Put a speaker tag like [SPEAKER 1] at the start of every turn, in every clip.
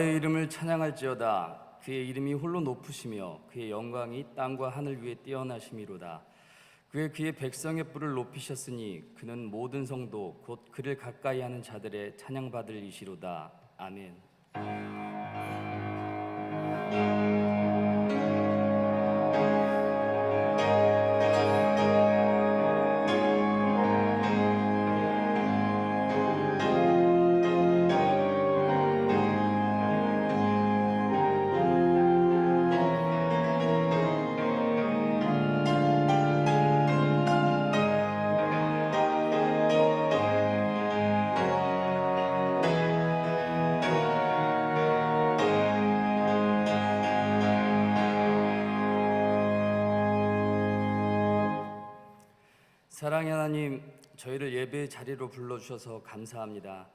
[SPEAKER 1] 여호와의 이름을 찬양할지어다. 그의 이름이 홀로 높으시며 그의 영광이 땅과 하늘 위에 뛰어나심이로다. 그의 백성의 뿔을 높이셨으니 그는 모든 성도 곧 그를 가까이 하는 자들의 찬양받을 이시로다. 아멘. 사랑의 하나님, 저희를 예배의 자리로 불러주셔서 감사합니다.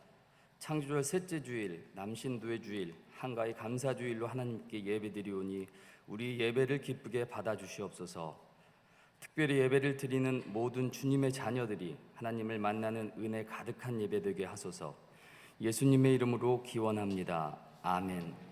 [SPEAKER 1] 창조절 셋째 주일, 남신도의 주일, 한가위 감사주일로 하나님께 예배드리오니 우리 예배를 기쁘게 받아주시옵소서. 특별히 예배를 드리는 모든 주님의 자녀들이 하나님을 만나는 은혜 가득한 예배 되게 하소서. 예수님의 이름으로 기원합니다. 아멘.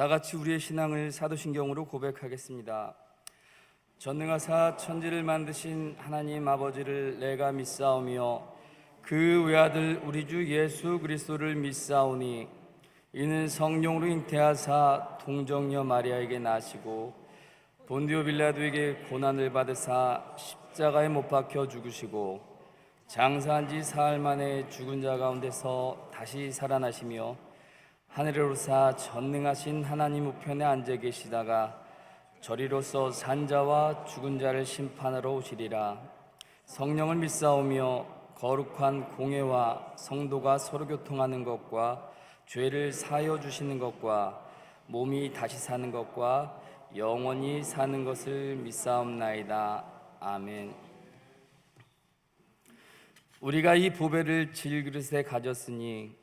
[SPEAKER 1] 다 같이 우리의 신앙을 사도신경으로 고백하겠습니다. 전능하사 천지를 만드신 하나님 아버지를 내가 믿사오며 그 외아들 우리 주 예수 그리스도를 믿사오니 이는 성령으로 잉태하사 동정녀 마리아에게 나시고 본디오 빌라도에게 고난을 받으사 십자가에 못 박혀 죽으시고 장사한 지 사흘 만에 죽은 자 가운데서 다시 살아나시며 하늘에 오르사 전능하신 하나님 우편에 앉아 계시다가 저리로서 산자와 죽은 자를 심판하러 오시리라. 성령을 믿사오며 거룩한 공회와 성도가 서로 교통하는 것과 죄를 사하여 주시는 것과 몸이 다시 사는 것과 영원히 사는 것을 믿사옵나이다. 아멘. 우리가 이 보배를 질그릇에 가졌으니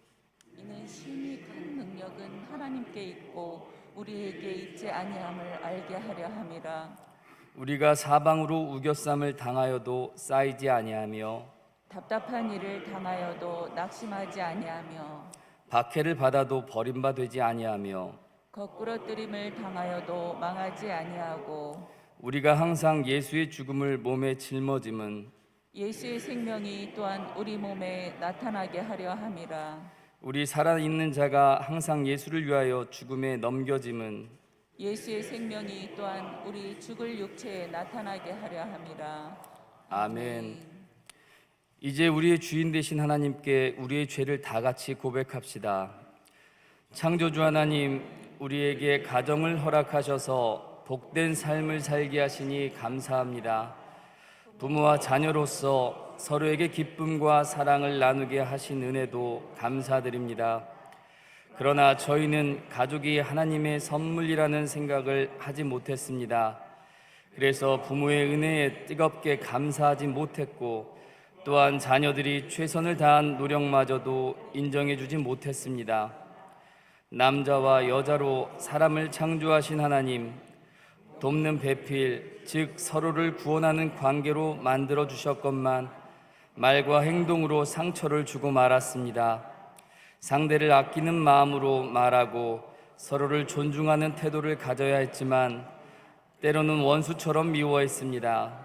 [SPEAKER 2] 이는 심히 큰 능력은 하나님께 있고 우리에게 있지 아니함을 알게 하려 함이라.
[SPEAKER 1] 우리가 사방으로 우겨쌈을 당하여도 쌓이지 아니하며
[SPEAKER 2] 답답한 일을 당하여도 낙심하지 아니하며
[SPEAKER 1] 박해를 받아도 버림받지 아니하며
[SPEAKER 2] 거꾸러뜨림을 당하여도 망하지 아니하고
[SPEAKER 1] 우리가 항상 예수의 죽음을 몸에 짊어짐은
[SPEAKER 2] 예수의 생명이 또한 우리 몸에 나타나게 하려 함이라.
[SPEAKER 1] 우리 살아있는 자가 항상 예수를 위하여 죽음에 넘겨짐은
[SPEAKER 2] 예수의 생명이 또한 우리 죽을 육체에 나타나게 하려 함이라.
[SPEAKER 1] 아멘. 이제 우리의 주인 되신 하나님께 우리의 죄를 다 같이 고백합시다. 창조주 하나님, 우리에게 가정을 허락하셔서 복된 삶을 살게 하시니 감사합니다. 부모와 자녀로서 서로에게 기쁨과 사랑을 나누게 하신 은혜도 감사드립니다. 그러나 저희는 가족이 하나님의 선물이라는 생각을 하지 못했습니다. 그래서 부모의 은혜에 뜨겁게 감사하지 못했고 또한 자녀들이 최선을 다한 노력마저도 인정해주지 못했습니다. 남자와 여자로 사람을 창조하신 하나님, 돕는 배필, 즉 서로를 구원하는 관계로 만들어 주셨건만 말과 행동으로 상처를 주고 말았습니다. 상대를 아끼는 마음으로 말하고 서로를 존중하는 태도를 가져야 했지만 때로는 원수처럼 미워했습니다.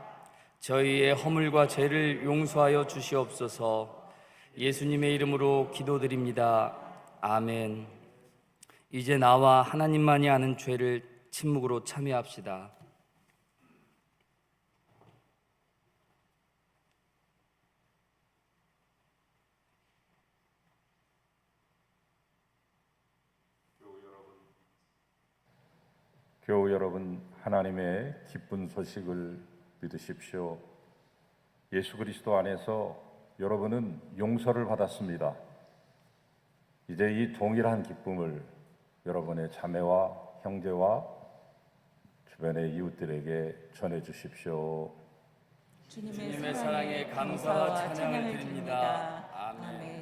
[SPEAKER 1] 저희의 허물과 죄를 용서하여 주시옵소서. 예수님의 이름으로 기도드립니다. 아멘. 이제 나와 하나님만이 아는 죄를 침묵으로 참여합시다.
[SPEAKER 3] 교우 여러분, 하나님의 기쁜 소식을 믿으십시오. 예수 그리스도 안에서 여러분은 용서를 받았습니다. 이제 이 동일한 기쁨을 여러분의 자매와 형제와 주변의 이웃들에게 전해 주십시오.
[SPEAKER 2] 주님의 사랑에 감사와 찬양을 드립니다. 아멘.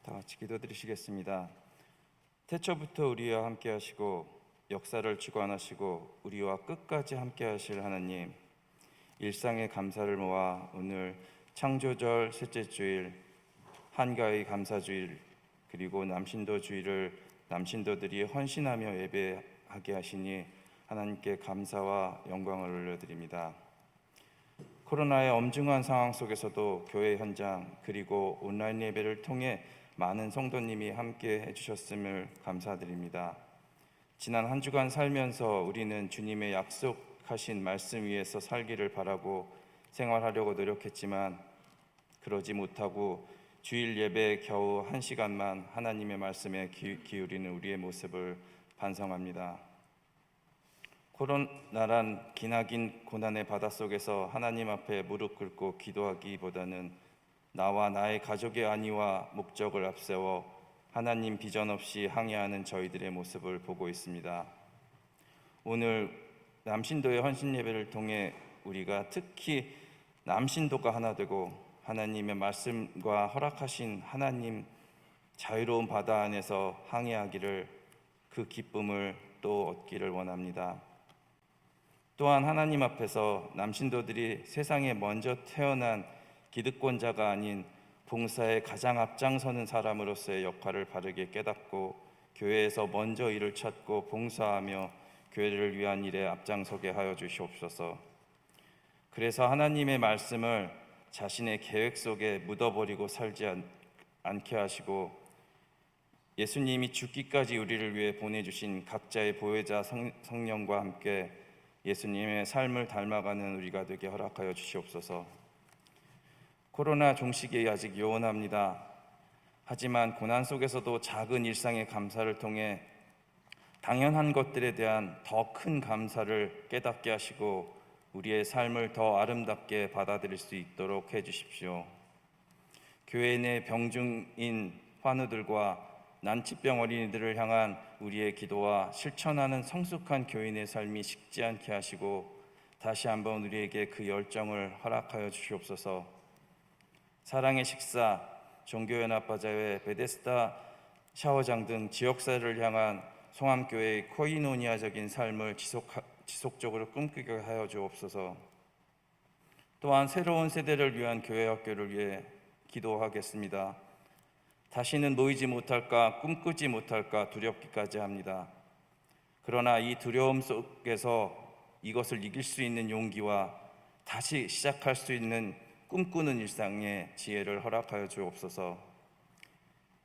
[SPEAKER 4] 다 같이 기도드리시겠습니다. 태초부터 우리와 함께 하시고 역사를 주관하시고 우리와 끝까지 함께 하실 하나님, 일상의 감사를 모아 오늘 창조절 셋째 주일, 한가위 감사주일, 그리고 남신도 주일을 남신도들이 헌신하며 예배하게 하시니 하나님께 감사와 영광을 올려드립니다. 코로나의 엄중한 상황 속에서도 교회 현장 그리고 온라인 예배를 통해 많은 성도님이 함께 해주셨음을 감사드립니다. 지난 한 주간 살면서 우리는 주님의 약속하신 말씀 위에서 살기를 바라고 생활하려고 노력했지만 그러지 못하고 주일 예배에 겨우 1시간만 하나님의 말씀에 기울이는 우리의 모습을 반성합니다. 코로나란 기나긴 고난의 바닷속에서 하나님 앞에 무릎 꿇고 기도하기보다는 나와 나의 가족의 안위와 목적을 앞세워 하나님 비전 없이 항해하는 저희들의 모습을 보고 있습니다. 오늘 남신도의 헌신 예배를 통해 우리가 특히 남신도가 하나 되고 하나님의 말씀과 허락하신 하나님 자유로운 바다 안에서 항해하기를, 그 기쁨을 또 얻기를 원합니다. 또한 하나님 앞에서 남신도들이 세상에 먼저 태어난 기득권자가 아닌 봉사에 가장 앞장서는 사람으로서의 역할을 바르게 깨닫고 교회에서 먼저 일을 찾고 봉사하며 교회를 위한 일에 앞장서게 하여 주시옵소서. 그래서 하나님의 말씀을 자신의 계획 속에 묻어버리고 살지 않게 하시고 예수님이 죽기까지 우리를 위해 보내주신 각자의 보혜자 성령과 함께 예수님의 삶을 닮아가는 우리가 되게 허락하여 주시옵소서. 코로나 종식이 아직 요원합니다. 하지만 고난 속에서도 작은 일상의 감사를 통해 당연한 것들에 대한 더 큰 감사를 깨닫게 하시고 우리의 삶을 더 아름답게 받아들일 수 있도록 해주십시오. 교회 내 병중인 환우들과 난치병 어린이들을 향한 우리의 기도와 실천하는 성숙한 교인의 삶이 식지 않게 하시고 다시 한번 우리에게 그 열정을 허락하여 주시옵소서. 사랑의 식사, 종교연합바자회, 베데스다 샤워장 등 지역사회를 향한 송암교회의 코이노니아적인 삶을 지속적으로 꿈꾸게 하여 주옵소서. 또한 새로운 세대를 위한 교회 학교를 위해 기도하겠습니다. 다시는 모이지 못할까, 꿈꾸지 못할까 두렵기까지 합니다. 그러나 이 두려움 속에서 이것을 이길 수 있는 용기와 다시 시작할 수 있는 꿈꾸는 일상의 지혜를 허락하여 주옵소서.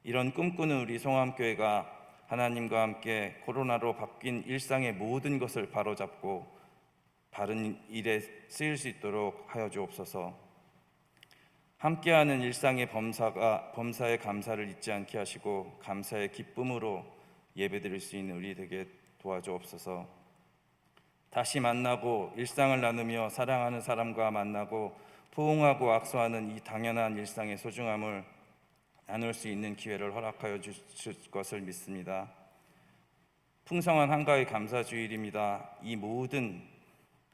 [SPEAKER 4] 이런 꿈꾸는 우리 송암교회가 하나님과 함께 코로나로 바뀐 일상의 모든 것을 바로잡고 바른 일에 쓰일 수 있도록 하여 주옵소서. 함께하는 일상의 범사의 감사를 잊지 않게 하시고 감사의 기쁨으로 예배드릴 수 있는 우리 되게 도와주옵소서. 다시 만나고 일상을 나누며 사랑하는 사람과 만나고 포옹하고 악수하는 이 당연한 일상의 소중함을 나눌 수 있는 기회를 허락하여 주실 것을 믿습니다. 풍성한 한가위 감사주일입니다. 이 모든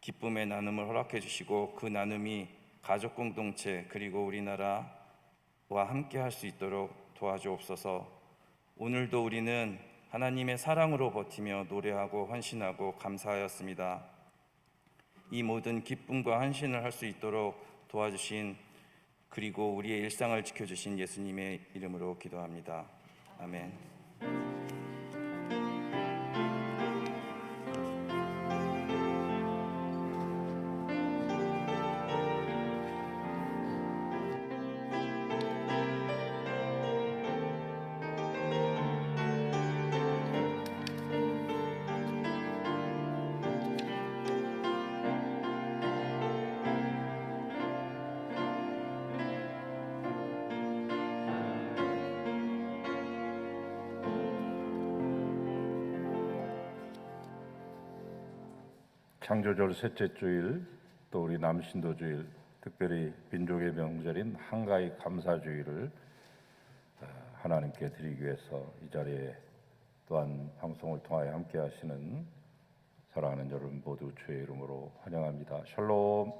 [SPEAKER 4] 기쁨의 나눔을 허락해 주시고 그 나눔이 가족 공동체 그리고 우리나라와 함께 할 수 있도록 도와주옵소서. 오늘도 우리는 하나님의 사랑으로 버티며 노래하고 헌신하고 감사하였습니다. 이 모든 기쁨과 헌신을 할 수 있도록 도와주신 그리고 우리의 일상을 지켜주신 예수님의 이름으로 기도합니다. 아멘.
[SPEAKER 3] 창조절 셋째 주일, 또 우리 남신도 주일, 특별히 민족의 명절인 한가위 감사주일을 하나님께 드리기 위해서 이 자리에 또한 방송을 통하여 함께 하시는 사랑하는 여러분 모두 주의 이름으로 환영합니다. 샬롬.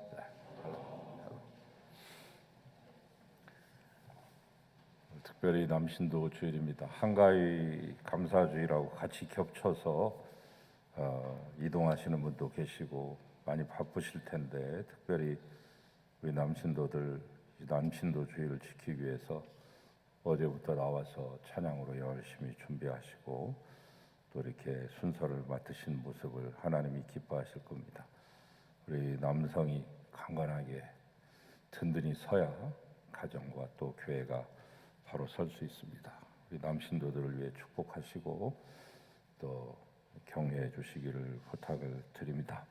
[SPEAKER 3] 특별히 남신도 주일입니다. 한가위 감사주일하고 같이 겹쳐서 이동하시는 분도 계시고 많이 바쁘실 텐데 특별히 우리 남신도들 남신도 주일을 지키기 위해서 어제부터 나와서 찬양으로 열심히 준비하시고 또 이렇게 순서를 맡으신 모습을 하나님이 기뻐하실 겁니다. 우리 남성이 강건하게 든든히 서야 가정과 또 교회가 바로 설 수 있습니다. 우리 남신도들을 위해 축복하시고 또 격려해 주시기를 부탁을 드립니다.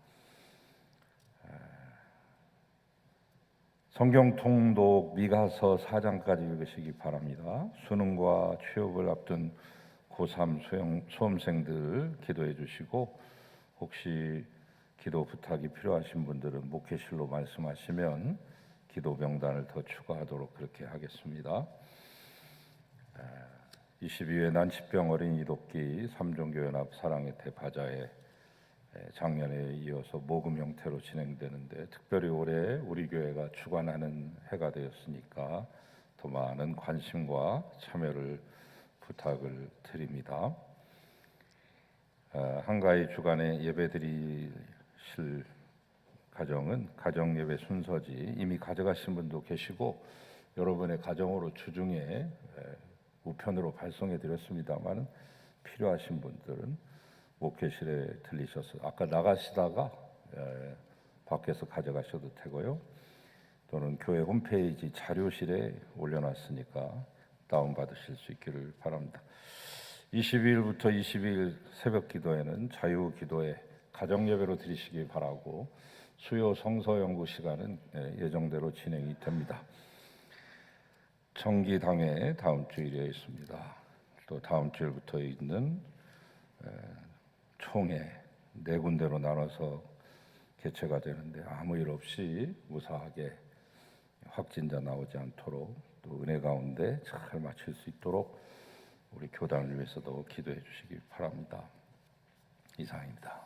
[SPEAKER 3] 성경 통독 미가서 4장까지 읽으시기 바랍니다. 수능과 취업을 앞둔 고3 수험생들 기도해 주시고, 혹시 기도 부탁이 필요하신 분들은 목회실로 말씀하시면 기도 명단을 더 추가하도록 그렇게 하겠습니다. 22회 난치병 어린이 돕기 3종교연합 사랑의 태 바자회 작년에 이어서 모금 형태로 진행되는데, 특별히 올해 우리 교회가 주관하는 해가 되었으니까 더 많은 관심과 참여를 부탁을 드립니다. 한가위 주간에 예배드리실 가정은 가정 예배 순서지 이미 가져가신 분도 계시고, 여러분의 가정으로 주중에 우편으로 발송해 드렸습니다만, 필요하신 분들은 목회실에 들리셔서 아까 나가시다가 밖에서 가져가셔도 되고요. 또는 교회 홈페이지 자료실에 올려놨으니까 다운받으실 수 있기를 바랍니다. 22일부터 22일 새벽 기도회는 자유 기도회 가정 예배로 드리시기 바라고, 수요 성서 연구 시간은 예정대로 진행이 됩니다. 정기당회 다음 주일에 있습니다. 또 다음 주일부터 있는 총회 4군데로 나눠서 개최가 되는데, 아무 일 없이 무사하게 확진자 나오지 않도록, 또 은혜 가운데 잘 마칠 수 있도록 우리 교단을 위해서도 기도해 주시기 바랍니다. 이상입니다.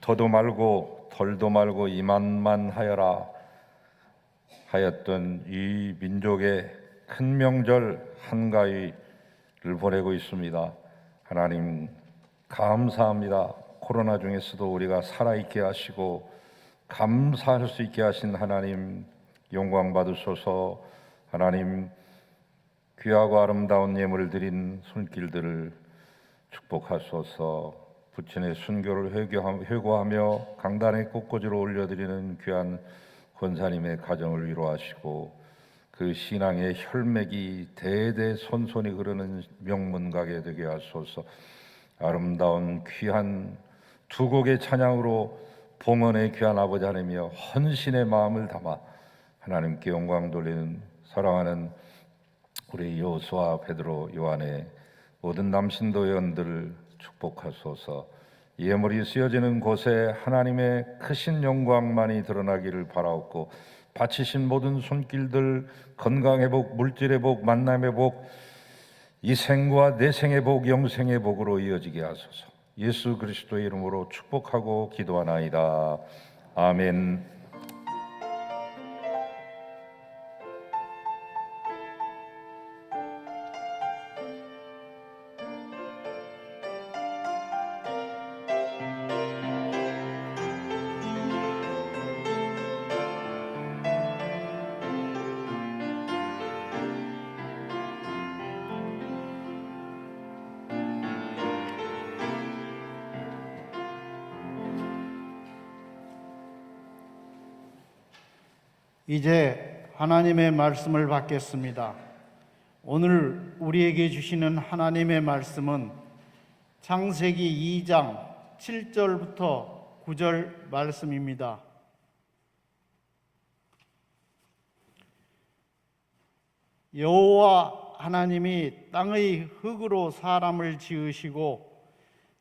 [SPEAKER 3] 더도 말고 덜도 말고 이만만 하여라 하였던 이 민족의 큰 명절 한가위를 보내고 있습니다. 하나님 감사합니다. 코로나 중에서도 우리가 살아있게 하시고 감사할 수 있게 하신 하나님 영광 받으소서. 하나님 귀하고 아름다운 예물을 드린 손길들을 축복하소서. 부친의 순교를 회고하며 강단의 꽃꽂이로 올려드리는 귀한 권사님의 가정을 위로하시고 그 신앙의 혈맥이 대대손손이 흐르는 명문가게 되게 하소서. 아름다운 귀한 두 곡의 찬양으로 봉헌의 귀한 아버지 하나님이여 헌신의 마음을 담아 하나님께 영광 돌리는 사랑하는 우리 여호수아, 베드로, 요한의 모든 남신도 회원들을 축복하소서. 예물이 쓰여지는 곳에 하나님의 크신 영광만이 드러나기를 바라옵고 바치신 모든 손길들 건강회복, 물질회복, 만남회복, 이 생과 내 생의 복, 영생의 복으로 이어지게 하소서. 예수 그리스도의 이름으로 축복하고 기도하나이다. 아멘.
[SPEAKER 5] 이제 하나님의 말씀을 받겠습니다. 오늘 우리에게 주시는 하나님의 말씀은 창세기 2장 7절부터 9절 말씀입니다. 여호와 하나님이 땅의 흙으로 사람을 지으시고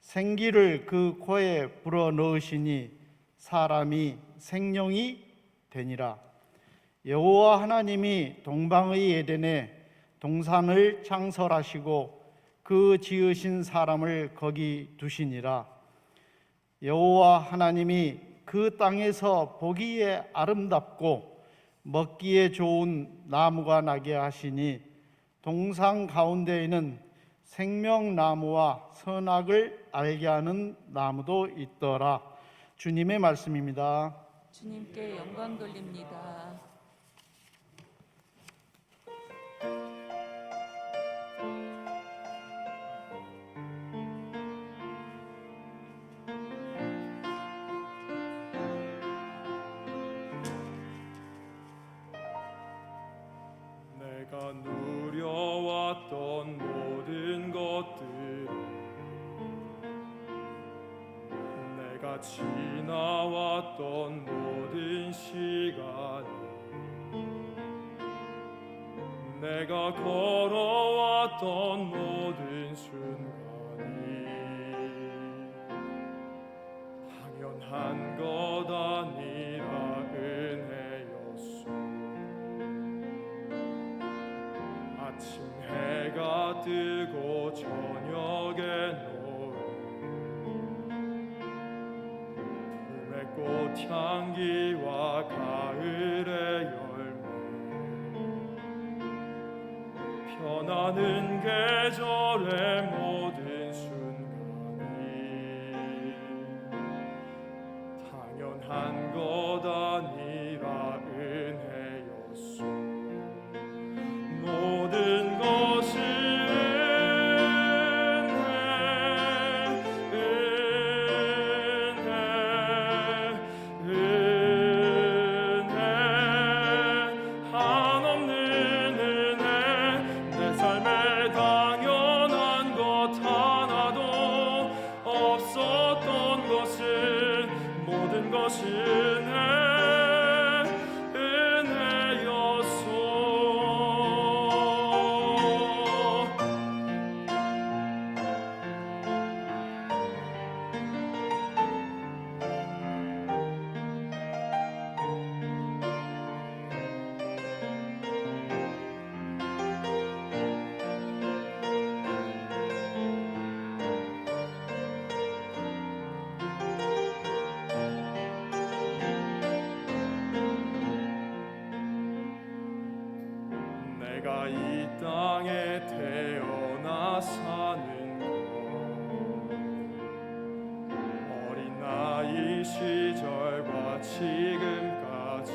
[SPEAKER 5] 생기를 그 코에 불어넣으시니 사람이 생명이 되니라. 여호와 하나님이 동방의 에덴에 동산을 창설하시고 그 지으신 사람을 거기 두시니라. 여호와 하나님이 그 땅에서 보기에 아름답고 먹기에 좋은 나무가 나게 하시니 동산 가운데에는 생명나무와 선악을 알게 하는 나무도 있더라. 주님의 말씀입니다.
[SPEAKER 2] 주님께 영광 돌립니다.
[SPEAKER 6] 내가 누려왔던 모든 것들, 내가 지나왔던 모든 시간, 내가 걸어왔던 모든 순간이 당연한 것 아니라 은혜였소. 아침 해가 뜨고 저녁에 노을, 봄의 꽃향기와 가을의 열매, 변하는 계절의 모든 순간이 당연한 것 아니라 은혜였소. 모든 것이 은혜, 한없는 은혜. 내 삶에 당연한 것 하나도 없었던 것은 모든 것이 어린 시절과 지금까지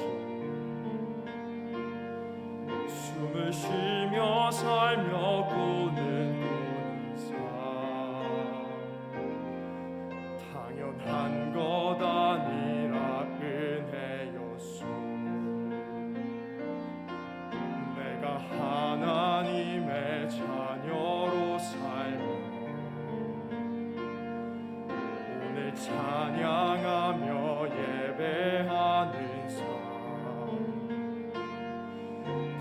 [SPEAKER 6] 숨을 쉬며 살며 꾸는 삶 당연한 것 아니라 은혜였소. 내가 하나님의 자녀로 살며 오늘 찬양하며 예배하는 삶,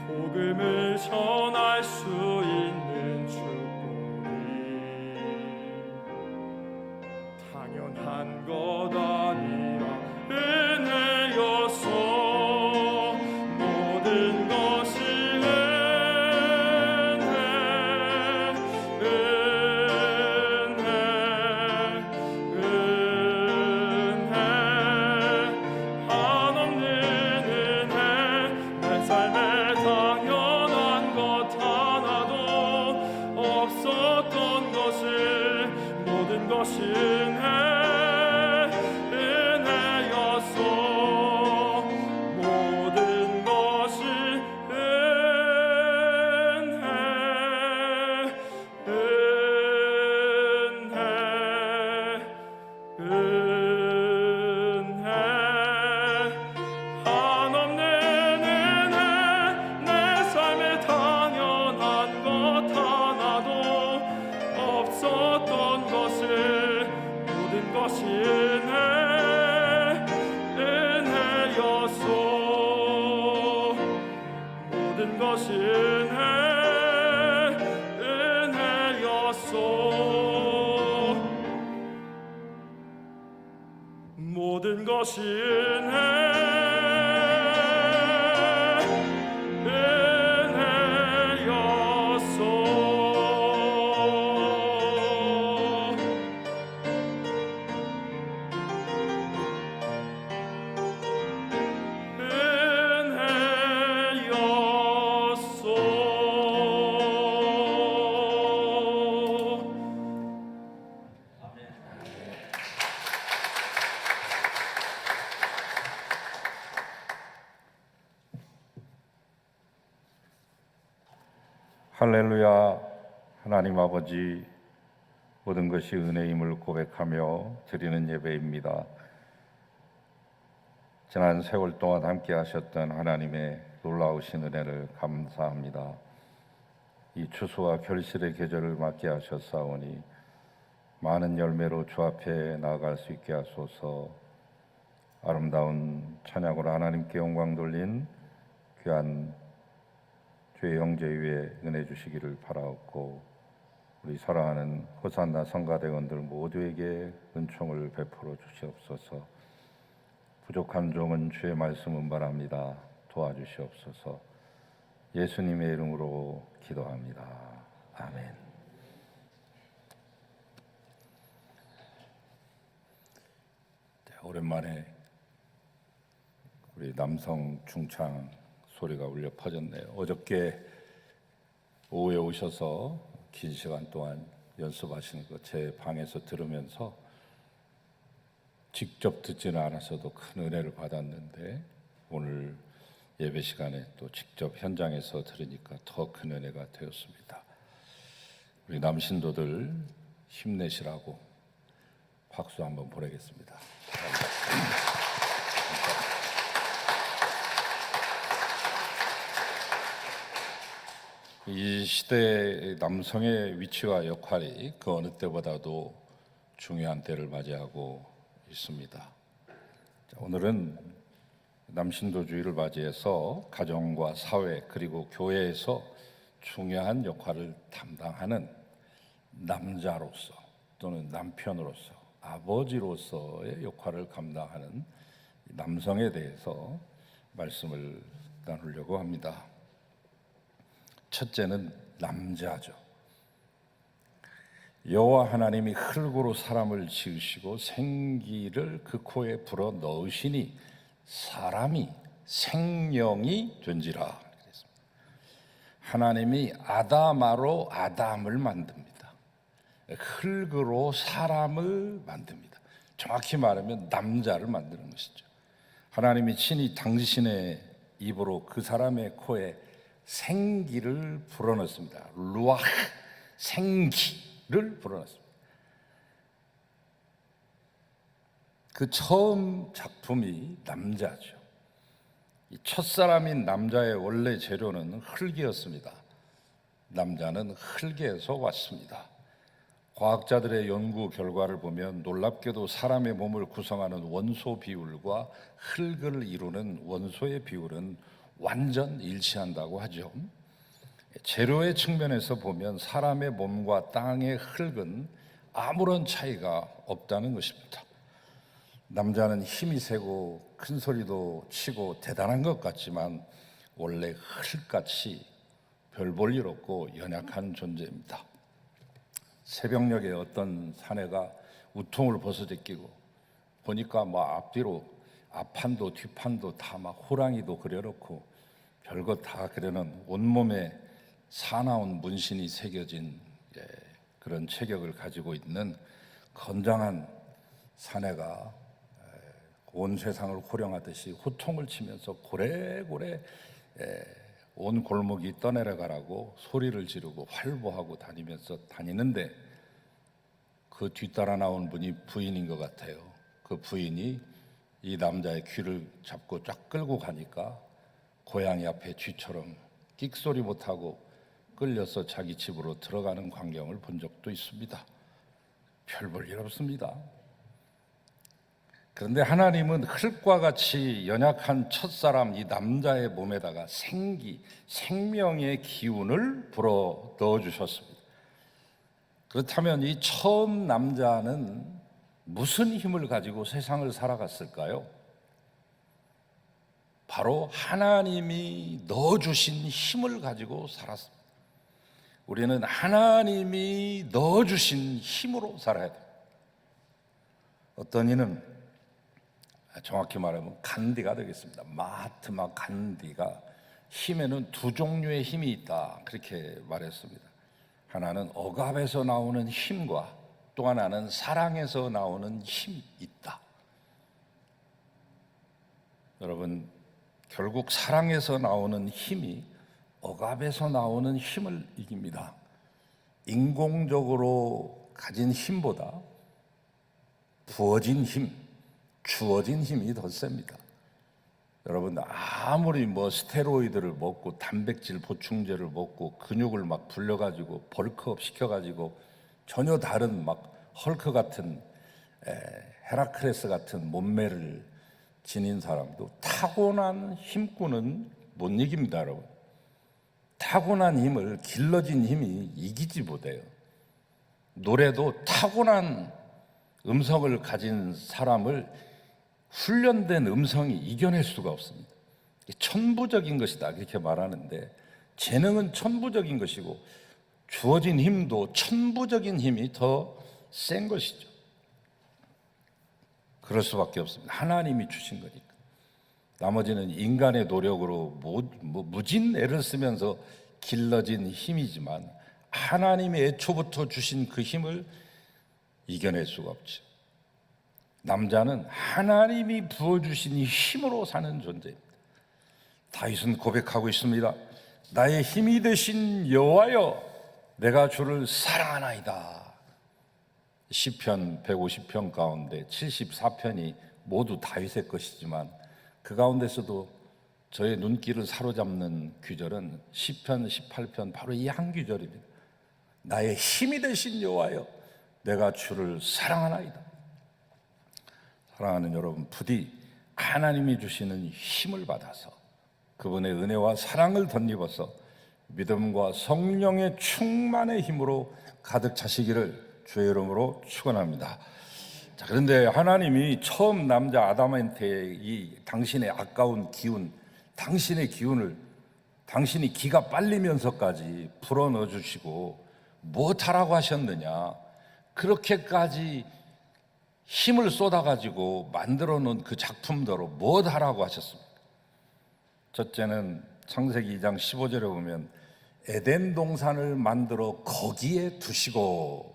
[SPEAKER 6] 복음을 전할 수 있는 축복이 당연한 것 아니라 은혜였소. 모든 것이 한없는 은혜, 내 삶에 당연한 것 하나도 없었던 것을 모든 것이 은혜였소. 모든 것이 은혜 한없는 은혜, 내 삶에 당연한 것 하나도 없었던 것을 모든 것이 은혜였소. 모든 것이 은혜였소. 모든 것이
[SPEAKER 3] 할렐루야. 하나님 아버지, 모든 것이 은혜임을 고백하며 드리는 예배입니다. 지난 세월 동안 함께 하셨던 하나님의 놀라우신 은혜를 감사합니다. 이 추수와 결실의 계절을 맞게 하셨사오니 많은 열매로 주 앞에 나아갈 수 있게 하소서. 아름다운 찬양으로 하나님께 영광 돌린 귀한 주의 형제 위에 은혜 주시기를 바라옵고, 우리 사랑하는 호산나 성가대원들 모두에게 은총을 베풀어 주시옵소서. 부족한 종은 주의 말씀은 바랍니다. 도와주시옵소서. 예수님의 이름으로 기도합니다. 아멘. 오랜만에 우리 남성 중창 소리가 울려 퍼졌네요. 어저께 오후에 오셔서 긴 시간 동안 연습하시는 거 제 방에서 들으면서 직접 듣지는 않았어도 큰 은혜를 받았는데, 오늘 예배 시간에 또 직접 현장에서 들으니까 더 큰 은혜가 되었습니다. 우리 남신도들 힘내시라고 박수 한번 보내겠습니다. 이 시대의 남성의 위치와 역할이 그 어느 때보다도 중요한 때를 맞이하고 있습니다. 오늘은 남신도주의를 맞이해서 가정과 사회 그리고 교회에서 중요한 역할을 담당하는 남자로서 또는 남편으로서 아버지로서의 역할을 감당하는 남성에 대해서 말씀을 나누려고 합니다. 첫째는 남자죠. 여호와 하나님이 흙으로 사람을 지으시고 생기를 그 코에 불어 넣으시니 사람이 생명이 된지라. 하나님이 아담아로 아담을 만듭니다. 흙으로 사람을 만듭니다. 정확히 말하면 남자를 만드는 것이죠. 하나님이 친히 당신의 입으로 그 사람의 코에 생기를 불어넣습니다. 루아흐, 생기를 불어넣습니다. 그 처음 작품이 남자죠. 이 첫사람인 남자의 원래 재료는 흙이었습니다. 남자는 흙에서 왔습니다. 과학자들의 연구 결과를 보면 놀랍게도 사람의 몸을 구성하는 원소 비율과 흙을 이루는 원소의 비율은 완전 일치한다고 하죠. 재료의 측면에서 보면 사람의 몸과 땅의 흙은 아무런 차이가 없다는 것입니다. 남자는 힘이 세고 큰 소리도 치고 대단한 것 같지만 원래 흙같이 별 볼 일 없고 연약한 존재입니다. 새벽녘에 어떤 사내가 우통을 벗어제끼고 보니까 앞뒤로 앞판도 뒷판도 다 호랑이도 그려놓고 별것 다 그려놓은 온몸에 사나운 문신이 새겨진 그런 체격을 가지고 있는 건장한 사내가 온 세상을 호령하듯이 호통을 치면서 고래고래 온 골목이 떠내려가라고 소리를 지르고 활보하고 다니는데 그 뒤따라 나온 분이 부인인 것 같아요. 그 부인이 이 남자의 귀를 잡고 쫙 끌고 가니까 고양이 앞에 쥐처럼 끽소리 못하고 끌려서 자기 집으로 들어가는 광경을 본 적도 있습니다. 별 볼 일 없습니다. 그런데 하나님은 흙과 같이 연약한 첫사람 이 남자의 몸에다가 생명의 기운을 불어 넣어주셨습니다. 그렇다면 이 처음 남자는 무슨 힘을 가지고 세상을 살아갔을까요? 바로 하나님이 넣어주신 힘을 가지고 살았습니다. 우리는 하나님이 넣어주신 힘으로 살아야 돼요. 어떤 이는 정확히 말하면 간디가 되겠습니다. 마하트마 간디가 힘에는 두 종류의 힘이 있다 그렇게 말했습니다. 하나는 억압에서 나오는 힘과 또 하나는 사랑에서 나오는 힘이 있다. 여러분, 결국 사랑에서 나오는 힘이 억압에서 나오는 힘을 이깁니다. 인공적으로 가진 힘보다 부어진 힘, 주어진 힘이 더 셉니다. 여러분, 아무리 스테로이드를 먹고 단백질 보충제를 먹고 근육을 불려가지고 벌크업 시켜가지고 전혀 다른 헐크 같은 헤라클레스 같은 몸매를 지닌 사람도 타고난 힘꾼은 못 이깁니다, 여러분. 타고난 힘을 길러진 힘이 이기지 못해요. 노래도 타고난 음성을 가진 사람을 훈련된 음성이 이겨낼 수가 없습니다. 천부적인 것이다 그렇게 말하는데 재능은 천부적인 것이고 주어진 힘도 천부적인 힘이 더 센 것이죠. 그럴 수밖에 없습니다. 하나님이 주신 거니까. 나머지는 인간의 노력으로 무진 애를 쓰면서 길러진 힘이지만 하나님이 애초부터 주신 그 힘을 이겨낼 수가 없죠. 남자는 하나님이 부어주신 힘으로 사는 존재입니다. 다윗은 고백하고 있습니다. 나의 힘이 되신 여호와여, 내가 주를 사랑하나이다. 시편 150편 가운데 74편이 모두 다윗의 것이지만 그 가운데서도 저의 눈길을 사로잡는 규절은 시편 18편 바로 이 한 규절입니다. 나의 힘이 되신 여호와여, 내가 주를 사랑하나이다. 사랑하는 여러분, 부디 하나님이 주시는 힘을 받아서 그분의 은혜와 사랑을 덧입어서 믿음과 성령의 충만의 힘으로 가득 차시기를 주의 이름으로 축원합니다. 자, 그런데 하나님이 처음 남자 아담한테 이 당신의 아까운 기운, 당신의 기운을 당신이 기가 빨리면서까지 불어넣어 주시고 무엇하라고 하셨느냐? 그렇게까지 힘을 쏟아가지고 만들어 놓은 그 작품대로 무엇하라고 하셨습니까? 첫째는 창세기 2장 15절에 보면 에덴 동산을 만들어 거기에 두시고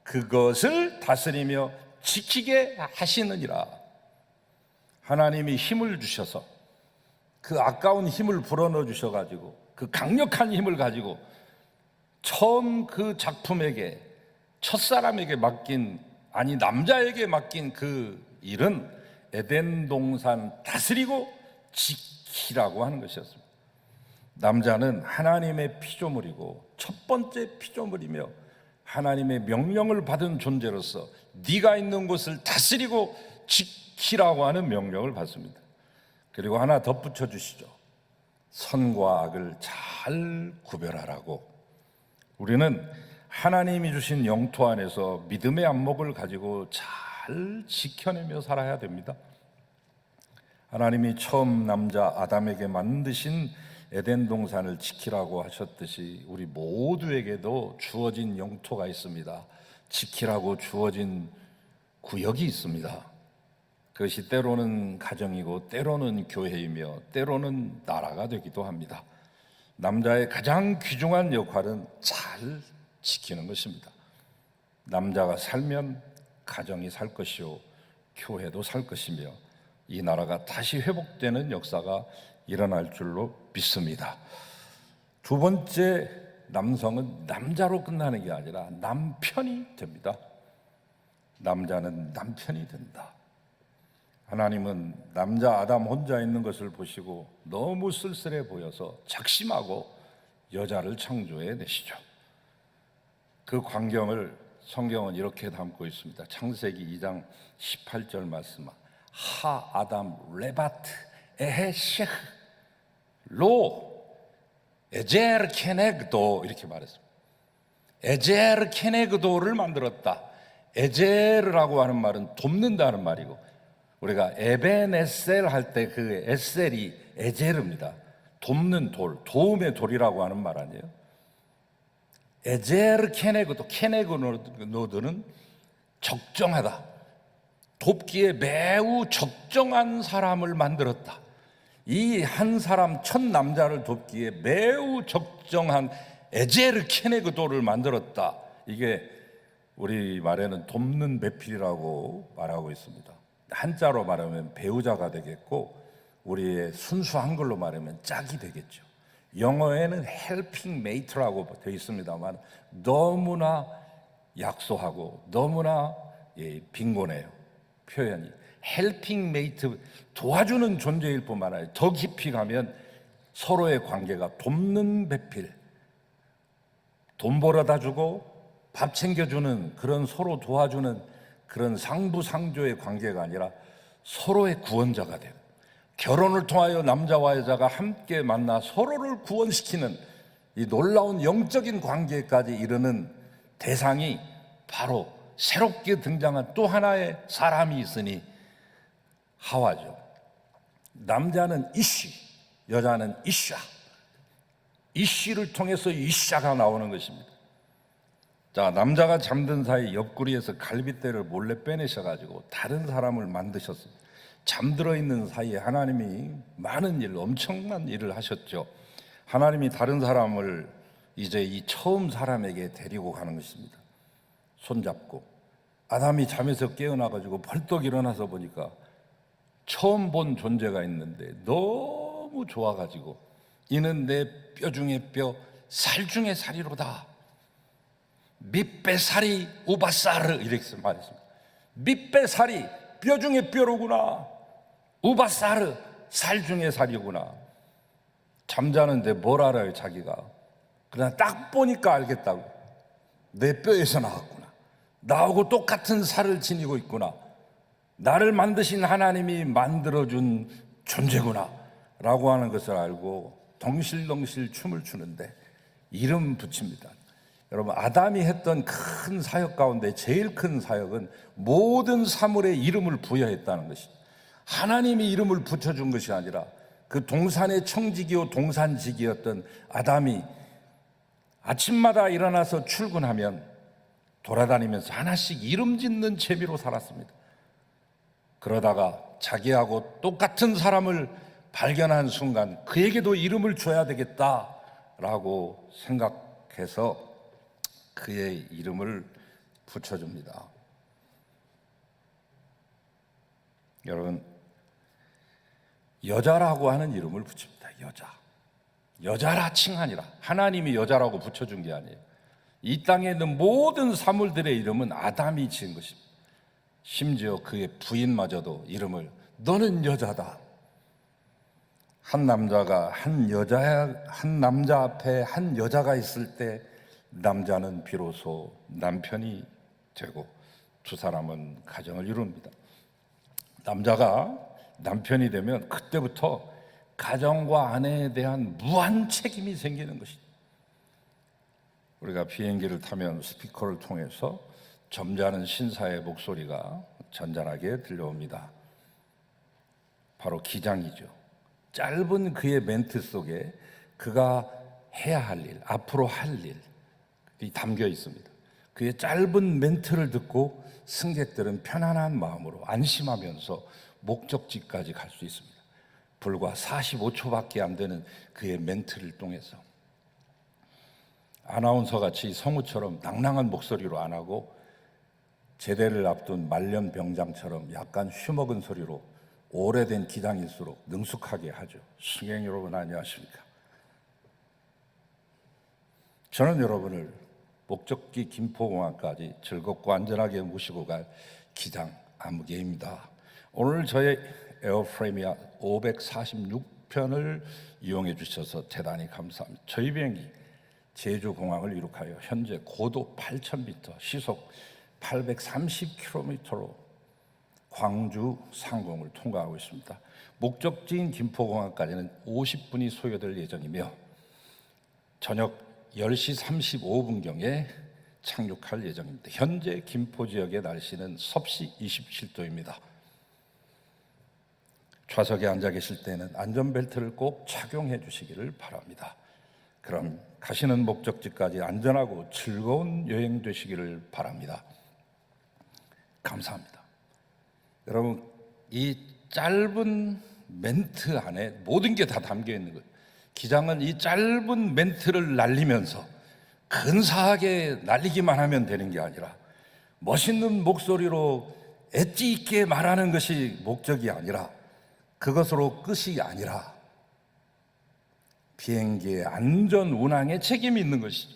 [SPEAKER 3] 그것을 다스리며 지키게 하시느니라. 하나님이 힘을 주셔서 그 아까운 힘을 불어넣어 주셔가지고 그 강력한 힘을 가지고 처음 그 작품에게 첫사람에게 맡긴, 아니 남자에게 맡긴 그 일은 에덴 동산 다스리고 지키라고 하는 것이었습니다. 남자는 하나님의 피조물이고 첫 번째 피조물이며 하나님의 명령을 받은 존재로서 네가 있는 곳을 다스리고 지키라고 하는 명령을 받습니다. 그리고 하나 덧붙여 주시죠. 선과 악을 잘 구별하라고. 우리는 하나님이 주신 영토 안에서 믿음의 안목을 가지고 잘 지켜내며 살아야 됩니다. 하나님이 처음 남자 아담에게 만드신 에덴 동산을 지키라고 하셨듯이 우리 모두에게도 주어진 영토가 있습니다. 지키라고 주어진 구역이 있습니다. 그것이 때로는 가정이고 때로는 교회이며 때로는 나라가 되기도 합니다. 남자의 가장 귀중한 역할은 잘 지키는 것입니다. 남자가 살면 가정이 살 것이요 교회도 살 것이며 이 나라가 다시 회복되는 역사가 일어날 줄로 믿습니다. 두 번째, 남성은 남자로 끝나는 게 아니라 남편이 됩니다. 남자는 남편이 된다. 하나님은 남자 아담 혼자 있는 것을 보시고 너무 쓸쓸해 보여서 작심하고 여자를 창조해 내시죠. 그 광경을 성경은 이렇게 담고 있습니다. 창세기 2장 18절 말씀. 하 아담 레바트 에헤 셰흐 로 에제르 케네그도, 이렇게 말했습니다. 에제르 케네그도를 만들었다. 에제르라고 하는 말은 돕는다는 말이고, 우리가 에벤에셀 할 때 그 에셀이 에제르입니다. 돕는 돌, 도움의 돌이라고 하는 말 아니에요? 에제르 케네그도, 케네그노드는 적정하다, 돕기에 매우 적정한 사람을 만들었다. 이 한 사람, 첫 남자를 돕기에 매우 적정한 에제르 케네그도를 만들었다. 이게 우리 말에는 돕는 배필이라고 말하고 있습니다. 한자로 말하면 배우자가 되겠고, 우리의 순수 한글로 말하면 짝이 되겠죠. 영어에는 helping mate라고 되어 있습니다만 너무나 약소하고 너무나 빈곤해요. 표현이 helping mate, 도와주는 존재일 뿐만 아니라 더 깊이 가면 서로의 관계가 돕는 배필, 돈 벌어다 주고 밥 챙겨주는 그런, 서로 도와주는 그런 상부상조의 관계가 아니라 서로의 구원자가 돼요. 결혼을 통하여 남자와 여자가 함께 만나 서로를 구원시키는 이 놀라운 영적인 관계까지 이르는 대상이 바로 새롭게 등장한 또 하나의 사람이 있으니 하와죠. 남자는 이씨, 여자는 이샤. 이씨를 통해서 이샤가 나오는 것입니다. 자, 남자가 잠든 사이 옆구리에서 갈빗대를 몰래 빼내셔가지고 다른 사람을 만드셨습니다. 잠들어 있는 사이에 하나님이 많은 일, 엄청난 일을 하셨죠. 하나님이 다른 사람을 이제 이 처음 사람에게 데리고 가는 것입니다. 손잡고 아담이 잠에서 깨어나가지고 벌떡 일어나서 보니까 처음 본 존재가 있는데 너무 좋아가지고 이는 내 뼈 중에 뼈, 살 중에 살이로다. 밑배살이 우바사르, 이렇게 말했습니다. 밑배살이 뼈 중에 뼈로구나. 우바사르, 살 중에 살이구나. 잠자는데 뭘 알아요, 자기가. 그냥 딱 보니까 알겠다고. 내 뼈에서 나왔구나. 나하고 똑같은 살을 지니고 있구나. 나를 만드신 하나님이 만들어준 존재구나 라고 하는 것을 알고 덩실덩실 춤을 추는데 이름 붙입니다. 여러분, 아담이 했던 큰 사역 가운데 제일 큰 사역은 모든 사물에 이름을 부여했다는 것입니다. 하나님이 이름을 붙여준 것이 아니라 그 동산의 청지기요 동산지기였던 아담이 아침마다 일어나서 출근하면 돌아다니면서 하나씩 이름 짓는 재미로 살았습니다. 그러다가 자기하고 똑같은 사람을 발견한 순간 그에게도 이름을 줘야 되겠다라고 생각해서 그의 이름을 붙여줍니다. 여러분, 여자라고 하는 이름을 붙입니다. 여자라 칭하니라. 하나님이 여자라고 붙여준 게 아니에요. 이 땅에 있는 모든 사물들의 이름은 아담이 지은 것입니다. 심지어 그의 부인마저도 이름을 너는 여자다. 한 남자가 한 남자 앞에 한 여자가 있을 때 남자는 비로소 남편이 되고 두 사람은 가정을 이룹니다. 남자가 남편이 되면 그때부터 가정과 아내에 대한 무한 책임이 생기는 것이죠. 우리가 비행기를 타면 스피커를 통해서 점잖은 신사의 목소리가 잔잔하게 들려옵니다. 바로 기장이죠. 짧은 그의 멘트 속에 그가 해야 할 일, 앞으로 할 일이 담겨 있습니다. 그의 짧은 멘트를 듣고 승객들은 편안한 마음으로 안심하면서 목적지까지 갈 수 있습니다. 불과 45초밖에 안 되는 그의 멘트를 통해서 아나운서같이 성우처럼 낭낭한 목소리로 안 하고 제대를 앞둔 말년병장처럼 약간 휘먹은 소리로 오래된 기장일수록 능숙하게 하죠. 승객 여러분 안녕하십니까? 저는 여러분을 목적지 김포공항까지 즐겁고 안전하게 모시고 갈 기장 안무개입니다. 오늘 저의 에어프레미아 546편을 이용해 주셔서 대단히 감사합니다. 저희 비행기 제주공항을 이륙하여 현재 고도 8,000m, 시속 830km로 광주 상공을 통과하고 있습니다. 목적지인 김포공항까지는 50분이 소요될 예정이며 저녁 10시 35분경에 착륙할 예정입니다. 현재 김포 지역의 날씨는 섭씨 27도입니다. 좌석에 앉아 계실 때는 안전벨트를 꼭 착용해 주시기를 바랍니다. 그럼 가시는 목적지까지 안전하고 즐거운 여행 되시기를 바랍니다. 감사합니다. 여러분, 이 짧은 멘트 안에 모든 게 다 담겨 있는 거예요. 기장은 이 짧은 멘트를 날리면서 근사하게 날리기만 하면 되는 게 아니라 멋있는 목소리로 엣지 있게 말하는 것이 목적이 아니라 그것으로 끝이 아니라 비행기의 안전 운항에 책임이 있는 것이죠.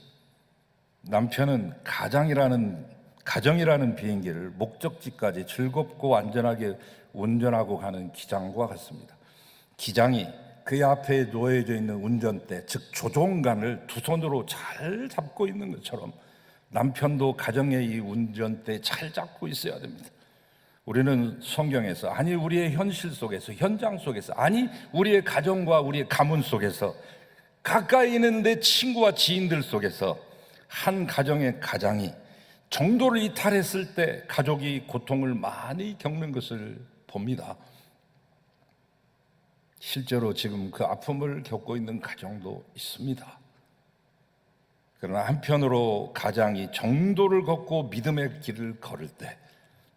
[SPEAKER 3] 남편은 가정이라는 비행기를 목적지까지 즐겁고 안전하게 운전하고 가는 기장과 같습니다. 기장이 그의 앞에 놓여져 있는 운전대, 즉 조종간을 두 손으로 잘 잡고 있는 것처럼 남편도 가정의 이 운전대 잘 잡고 있어야 됩니다. 우리는 성경에서, 아니 우리의 현실 속에서, 현장 속에서, 아니 우리의 가정과 우리의 가문 속에서, 가까이 있는 내 친구와 지인들 속에서 한 가정의 가장이 정도를 이탈했을 때 가족이 고통을 많이 겪는 것을 봅니다. 실제로 지금 그 아픔을 겪고 있는 가정도 있습니다. 그러나 한편으로 가장이 정도를 걷고 믿음의 길을 걸을 때,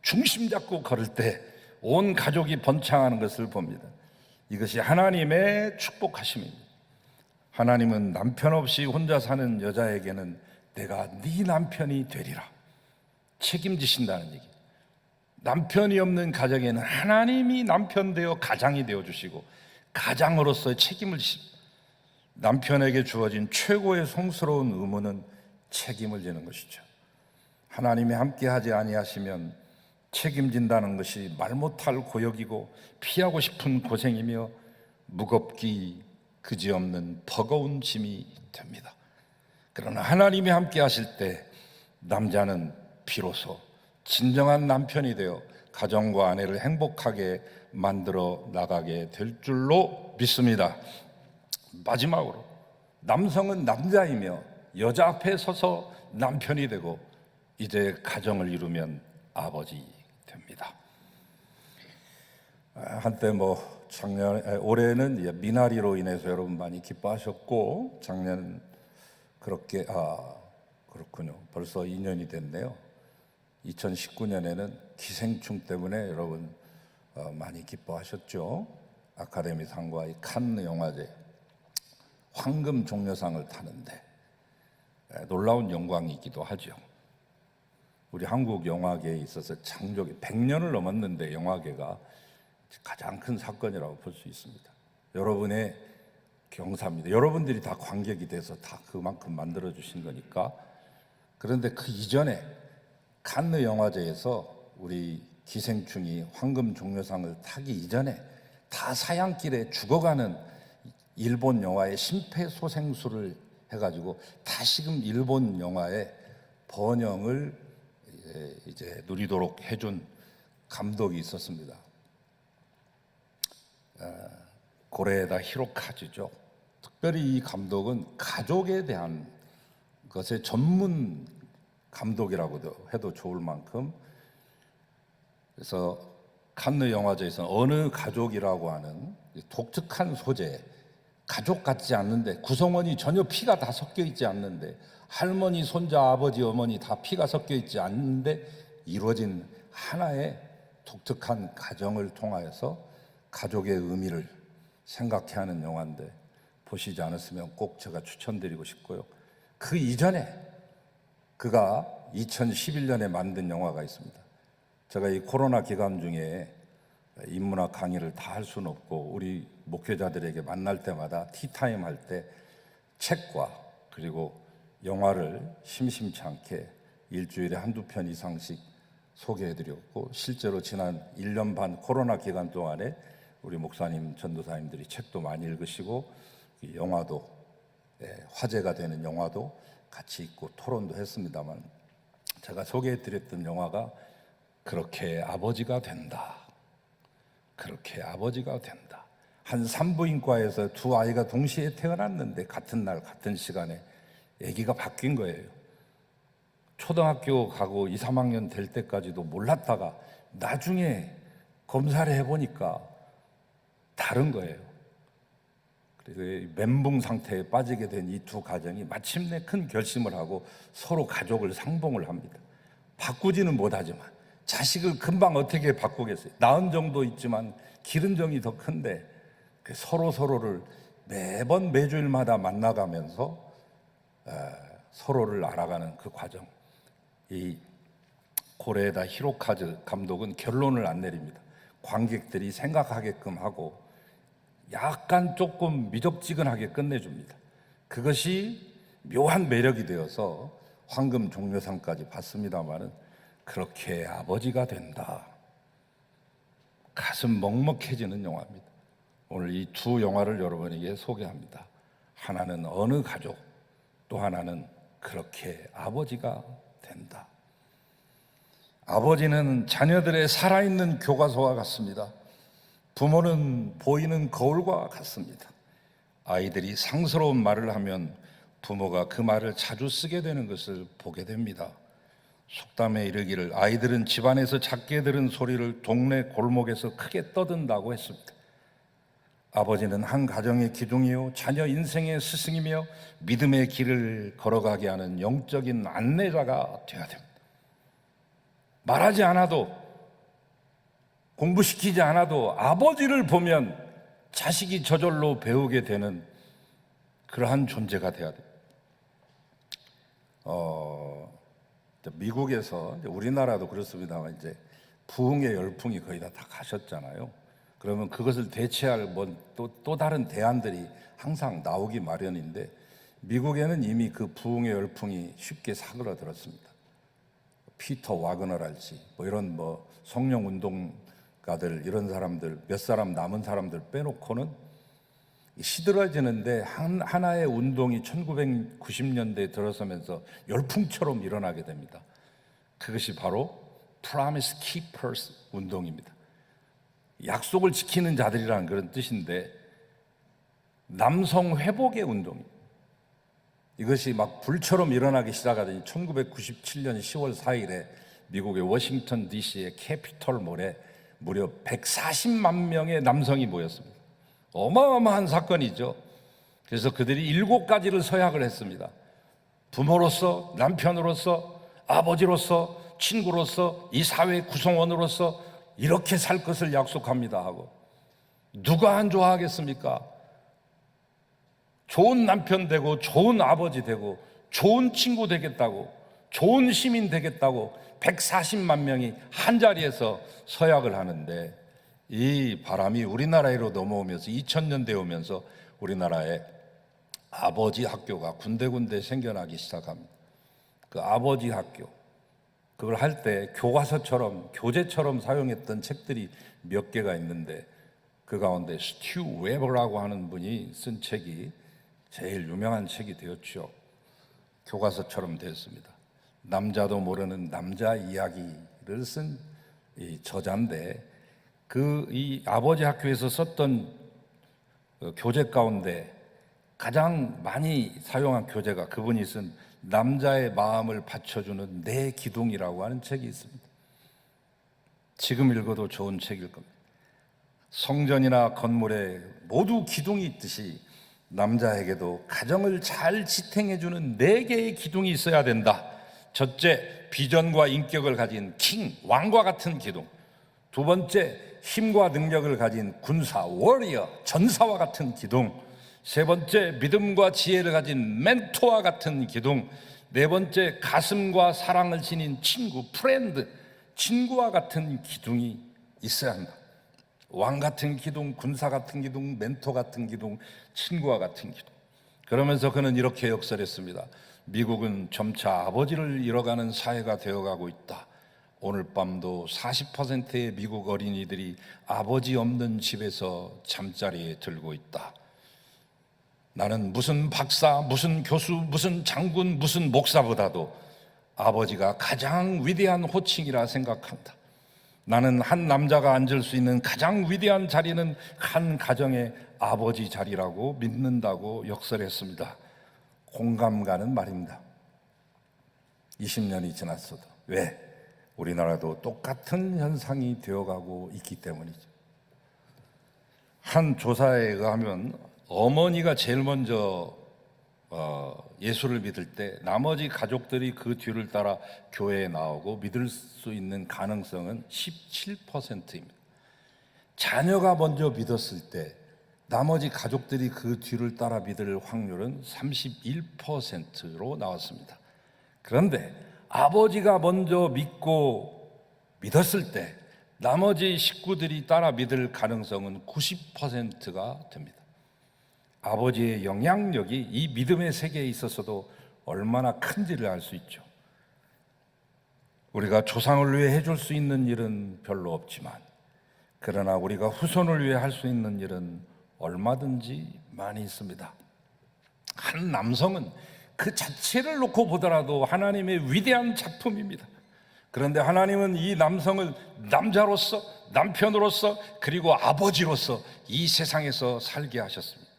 [SPEAKER 3] 중심 잡고 걸을 때 온 가족이 번창하는 것을 봅니다. 이것이 하나님의 축복하심입니다. 하나님은 남편 없이 혼자 사는 여자에게는 내가 네 남편이 되리라 책임지신다는 얘기. 남편이 없는 가정에는 하나님이 남편 되어 가장이 되어 주시고 가장으로서의 책임을 지십니다. 남편에게 주어진 최고의 성스러운 의무는 책임을 지는 것이죠. 하나님이 함께하지 아니하시면 책임진다는 것이 말 못할 고역이고 피하고 싶은 고생이며 무겁기 그지없는 버거운 짐이 됩니다. 그러나 하나님이 함께 하실 때 남자는 비로소 진정한 남편이 되어 가정과 아내를 행복하게 만들어 나가게 될 줄로 믿습니다. 마지막으로 남성은 남자이며 여자 앞에 서서 남편이 되고 이제 가정을 이루면 아버지 됩니다. 한때 올해는 미나리로 인해서 여러분 많이 기뻐하셨고 작년 그렇군요. 벌써 2년이 됐네요. 2019년에는 기생충 때문에 여러분 많이 기뻐하셨죠. 아카데미상과 칸느 영화제 황금 종려상을 타는데 놀라운 영광이기도 하죠. 우리 한국 영화계에 있어서 장족이 100년을 넘었는데 영화계가 가장 큰 사건이라고 볼 수 있습니다. 여러분의 경사입니다. 여러분들이 다 관객이 돼서 다 그만큼 만들어 주신 거니까. 그런데 그 이전에 칸느 영화제에서 우리 기생충이 황금 종려상을 타기 이전에 다 사양길에 죽어가는 일본 영화의 심폐소생술을 해가지고 다시금 일본 영화의 번영을 이제 누리도록 해준 감독이 있었습니다. 고레에다 히로카즈죠. 특별히 이 감독은 가족에 대한 것의 전문 감독이라고도 해도 좋을 만큼, 그래서 칸느 영화제에서는 어느 가족이라고 하는 독특한 소재, 가족 같지 않는데 구성원이 전혀 피가 다 섞여 있지 않는데, 할머니, 손자, 아버지, 어머니 다 피가 섞여 있지 않는데 이루어진 하나의 독특한 가정을 통하여서 가족의 의미를 생각해 하는 영화인데, 보시지 않았으면 꼭 제가 추천드리고 싶고요. 그 이전에 그가 2011년에 만든 영화가 있습니다. 제가 이 코로나 기간 중에 인문학 강의를 다 할 수는 없고 우리 목회자들에게 만날 때마다 티타임 할 때 책과 그리고 영화를 심심치 않게 일주일에 한두 편 이상씩 소개해드렸고, 실제로 지난 1년 반 코로나 기간 동안에 우리 목사님, 전도사님들이 책도 많이 읽으시고 영화도 화제가 되는 영화도 같이 있고 토론도 했습니다만, 제가 소개해드렸던 영화가 그렇게 아버지가 된다. 그렇게 아버지가 된다. 한 산부인과에서 두 아이가 동시에 태어났는데 같은 날 같은 시간에 아기가 바뀐 거예요. 초등학교 가고 2, 3학년 될 때까지도 몰랐다가 나중에 검사를 해보니까 다른 거예요. 그래서 멘붕 상태에 빠지게 된 이 두 가정이 마침내 큰 결심을 하고 서로 가족을 상봉을 합니다. 바꾸지는 못하지만 자식을 금방 어떻게 바꾸겠어요? 낳은 정도 있지만 기른 정이 더 큰데 서로를 매번 매주일마다 만나가면서 서로를 알아가는 그 과정. 이 고레에다 히로카즈 감독은 결론을 안 내립니다. 관객들이 생각하게끔 하고 약간 조금 미적지근하게 끝내줍니다. 그것이 묘한 매력이 되어서 황금 종려상까지 받습니다마는, 그렇게 아버지가 된다. 가슴 먹먹해지는 영화입니다. 오늘 이 두 영화를 여러분에게 소개합니다. 하나는 어느 가족, 또 하나는 그렇게 아버지가 된다. 아버지는 자녀들의 살아있는 교과서와 같습니다. 부모는 보이는 거울과 같습니다. 아이들이 상스러운 말을 하면 부모가 그 말을 자주 쓰게 되는 것을 보게 됩니다. 속담에 이르기를 아이들은 집안에서 작게 들은 소리를 동네 골목에서 크게 떠든다고 했습니다. 아버지는 한 가정의 기둥이요 자녀 인생의 스승이며 믿음의 길을 걸어가게 하는 영적인 안내자가 되어야 됩니다. 말하지 않아도, 공부시키지 않아도 아버지를 보면 자식이 저절로 배우게 되는 그러한 존재가 되어야 됩니다. 미국에서, 우리나라도 그렇습니다만 이제 부흥의 열풍이 거의 다 가셨잖아요. 그러면 그것을 대체할 또 다른 대안들이 항상 나오기 마련인데, 미국에는 이미 그 부흥의 열풍이 쉽게 사그라들었습니다. 피터 와그너랄지 이런 성령 운동가들, 이런 사람들 몇 사람 남은 사람들 빼놓고는 시들어지는데 하나의 운동이 1990년대에 들어서면서 열풍처럼 일어나게 됩니다. 그것이 바로 Promise Keepers 운동입니다. 약속을 지키는 자들이라는 그런 뜻인데, 남성 회복의 운동입니다. 이것이 막 불처럼 일어나기 시작하더니 1997년 10월 4일에 미국의 워싱턴 DC의 캐피톨몰에 무려 140만 명의 남성이 모였습니다. 어마어마한 사건이죠. 그래서 그들이 7가지를 서약을 했습니다. 부모로서, 남편으로서, 아버지로서, 친구로서, 이 사회 구성원으로서 이렇게 살 것을 약속합니다 하고, 누가 안 좋아하겠습니까? 좋은 남편 되고 좋은 아버지 되고 좋은 친구 되겠다고, 좋은 시민 되겠다고 140만 명이 한 자리에서 서약을 하는데, 이 바람이 우리나라로 넘어오면서 2000년대 오면서 우리나라에 아버지 학교가 군데군데 생겨나기 시작합니다. 그 아버지 학교, 그걸 할 때 교과서처럼 교재처럼 사용했던 책들이 몇 개가 있는데 그 가운데 스튜 웨버라고 하는 분이 쓴 책이 제일 유명한 책이 되었죠. 교과서처럼 됐습니다. 남자도 모르는 남자 이야기를 쓴 이 저자인데 이 아버지 학교에서 썼던 교재 가운데 가장 많이 사용한 교재가 그분이 쓴 남자의 마음을 받쳐주는 내 기둥이라고 하는 책이 있습니다. 지금 읽어도 좋은 책일 겁니다. 성전이나 건물에 모두 기둥이 있듯이 남자에게도 가정을 잘 지탱해주는 4개의 기둥이 있어야 된다. 첫째, 비전과 인격을 가진 왕과 같은 기둥. 두 번째, 힘과 능력을 가진 군사, 워리어, 전사와 같은 기둥. 세 번째, 믿음과 지혜를 가진 멘토와 같은 기둥. 네 번째, 가슴과 사랑을 지닌 친구, 프렌드, 친구와 같은 기둥이 있어야 한다. 왕 같은 기둥, 군사 같은 기둥, 멘토 같은 기둥, 친구와 같은 기둥. 그러면서 그는 이렇게 역설했습니다. 미국은 점차 아버지를 잃어가는 사회가 되어가고 있다. 오늘 밤도 40%의 미국 어린이들이 아버지 없는 집에서 잠자리에 들고 있다. 나는 무슨 박사, 무슨 교수, 무슨 장군, 무슨 목사보다도 아버지가 가장 위대한 호칭이라 생각한다. 나는 한 남자가 앉을 수 있는 가장 위대한 자리는 한 가정의 아버지 자리라고 믿는다고 역설했습니다. 공감 가는 말입니다. 20년이 지났어도. 왜? 우리나라도 똑같은 현상이 되어가고 있기 때문이죠. 한 조사에 의하면 어머니가 제일 먼저 예수를 믿을 때 나머지 가족들이 그 뒤를 따라 교회에 나오고 믿을 수 있는 가능성은 17%입니다. 자녀가 먼저 믿었을 때 나머지 가족들이 그 뒤를 따라 믿을 확률은 31%로 나왔습니다. 그런데 아버지가 먼저 믿었을 때 나머지 식구들이 따라 믿을 가능성은 90%가 됩니다. 아버지의 영향력이 이 믿음의 세계에 있어서도 얼마나 큰지를 알 수 있죠. 우리가 조상을 위해 해줄 수 있는 일은 별로 없지만 그러나 우리가 후손을 위해 할 수 있는 일은 얼마든지 많이 있습니다. 한 남성은 그 자체를 놓고 보더라도 하나님의 위대한 작품입니다. 그런데 하나님은 이 남성을 남자로서, 남편으로서, 그리고 아버지로서 이 세상에서 살게 하셨습니다.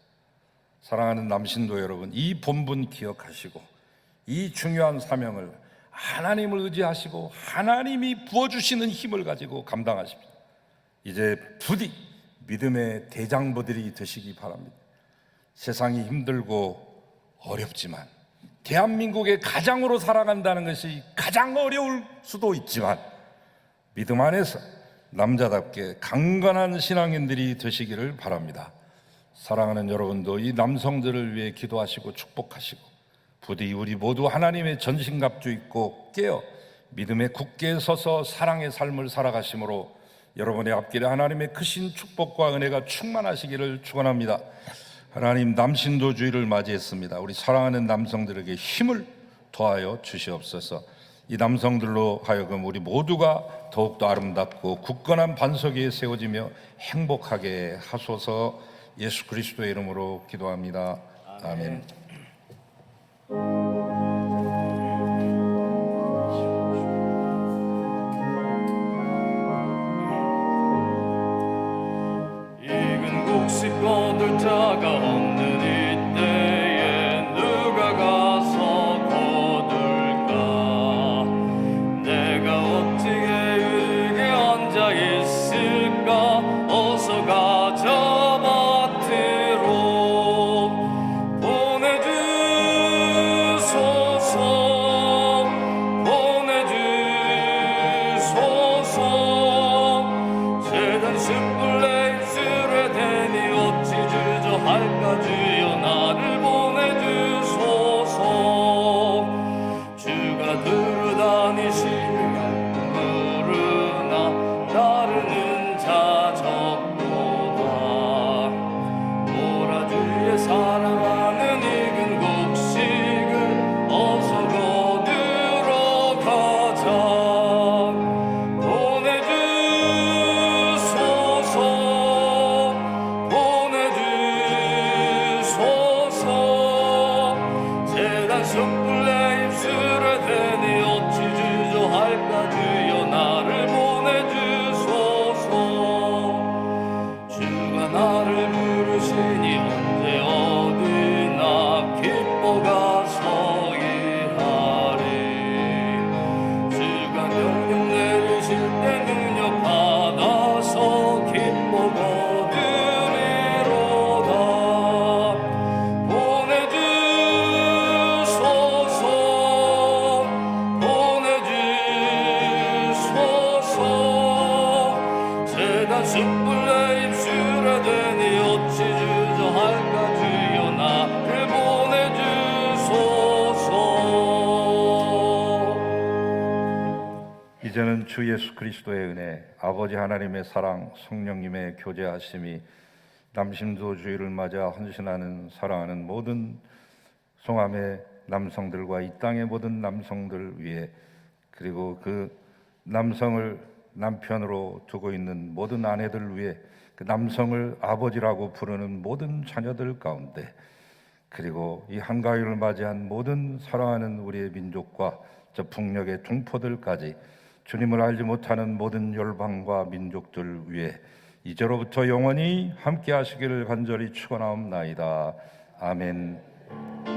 [SPEAKER 3] 사랑하는 남신도 여러분, 이 본분 기억하시고 이 중요한 사명을 하나님을 의지하시고 하나님이 부어주시는 힘을 가지고 감당하십시오. 이제 부디 믿음의 대장부들이 되시기 바랍니다. 세상이 힘들고 어렵지만 대한민국의 가장으로 살아간다는 것이 가장 어려울 수도 있지만 믿음 안에서 남자답게 강건한 신앙인들이 되시기를 바랍니다. 사랑하는 여러분도 이 남성들을 위해 기도하시고 축복하시고 부디 우리 모두 하나님의 전신갑주 입고 깨어 믿음에 굳게 서서 사랑의 삶을 살아가심으로 여러분의 앞길에 하나님의 크신 축복과 은혜가 충만하시기를 축원합니다. 하나님, 남신도 주일을 맞이했습니다. 우리 사랑하는 남성들에게 힘을 더하여 주시옵소서. 이 남성들로 하여금 우리 모두가 더욱더 아름답고 굳건한 반석 위에 세워지며 행복하게 하소서. 예수 그리스도의 이름으로 기도합니다. 아멘.
[SPEAKER 6] 익은 곡식 거둘 자가 없는 이때에 누가 가서 거둘까? 내가 어찌게 여기 앉아 있을까? 어서 가자 숯불에 술에 대니 어찌 주저할까
[SPEAKER 3] 주 예수 그리스도의 은혜, 아버지 하나님의 사랑, 성령님의 교제하심이 남신도 주일을 맞아 헌신하는 사랑하는 모든 송암의 남성들과 이 땅의 모든 남성들 위해, 그리고 그 남성을 남편으로 두고 있는 모든 아내들 위해, 그 남성을 아버지라고 부르는 모든 자녀들 가운데, 그리고 이 한가위를 맞이한 모든 사랑하는 우리의 민족과 저 북녘의 동포들까지 주님을 알지 못하는 모든 열방과 민족들 위해 이제로부터 영원히 함께 하시기를 간절히 축원하옵나이다. 아멘.